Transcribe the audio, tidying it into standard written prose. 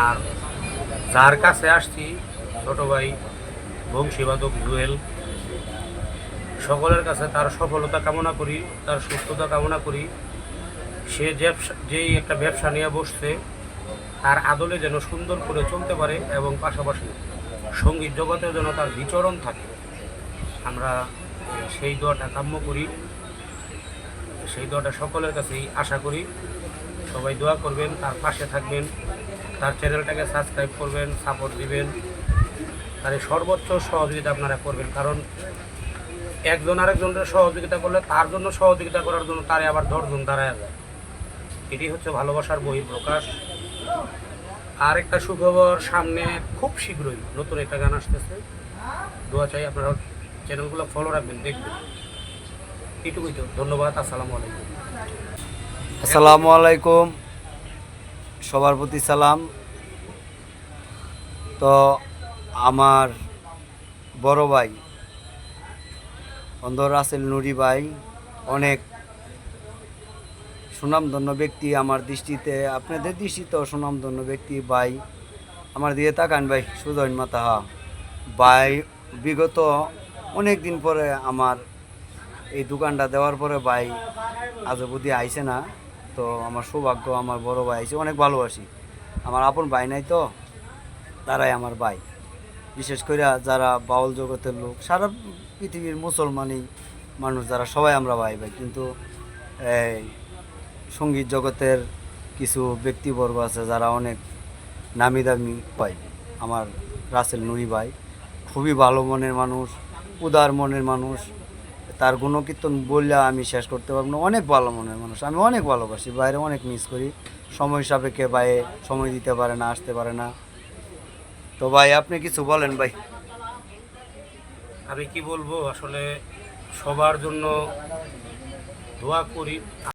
আর যার কাছে আসছি ছোট ভাই বংশীবাদক জুয়েল, সকলের কাছে তার সফলতা কামনা করি, তার সুস্থতা কামনা করি। সে যেই একটা ব্যবসা নিয়ে বসছে তার আদলে যেন সুন্দর করে চলতে পারে এবং পাশাপাশি সঙ্গীত জগতেও যেন তার বিচরণ থাকে। আমরা সেই দোয়াটা কাম্য করি, সেই দোয়াটা সকলের কাছেই আশা করি। সবাই দোয়া করবেন, তার পাশে থাকবেন, তার চ্যানেলটাকে সাবস্ক্রাইব করবেন, সাপোর্ট দিবেন, তার এই সর্বোচ্চ সহযোগিতা আপনারা করবেন। কারণ একজন আরেকজনের সহযোগিতা করলে তার জন্য সহযোগিতা করার জন্য তারে আবার 10 জন দাঁড়ায় যায়। এটি হচ্ছে ভালোবাসার বহিঃপ্রকাশ। আর একটা সুখবর, সামনে খুব শীঘ্রই নতুন একটা গান আসতেছে। দোয়া চাই আপনারা চ্যানেলগুলো ফলো রাখবেন, দেখবেন। এইটুকুই তো, ধন্যবাদ। আসসালামু আলাইকুম। আসসালামু আলাইকুম, সবার প্রতি সালাম। তো আমার বড় ভাই অন্ধ রাসেল নুরি ভাই অনেক সুনামধন্য ব্যক্তি আমার দৃষ্টিতে, আপনাদের দৃষ্টিতেও সুনামধন্য ব্যক্তি। ভাই আমার দিয়ে তাকান ভাই, সুজন মাতাহা ভাই বিগত অনেক দিন পরে আমার এই দোকানটা দেওয়ার পরে ভাই আজ অবধি আইসে না। তো আমার সৌভাগ্য, আমার বড় ভাই আইসে, অনেক ভালোবাসি। আমার আপন ভাই নাই তো, তারাই আমার ভাই। বিশেষ করে যারা বাউল জগতের লোক, সারা পৃথিবীর মুসলমানই মানুষ যারা, সবাই আমরা ভাই ভাই। কিন্তু এই সঙ্গীত জগতের কিছু ব্যক্তিবর্গ আছে যারা অনেক নামি দামি ভাই। আমার রাসেল নুরি ভাই খুবই ভালো মনের মানুষ, উদার মনের মানুষ। তার গুণকীর্তন বললে আমি শেষ করতে পারবো না। অনেক ভালো মনের মানুষ, আমি অনেক ভালোবাসি। বাইরে অনেক মিস করি, সময় সাপেক্ষে বাইরে সময় দিতে পারে না, আসতে পারে না। তো ভাই আপনি কিছু বলেন ভাই। আমি কি বলবো, আসলে সবার জন্য দোয়া করি।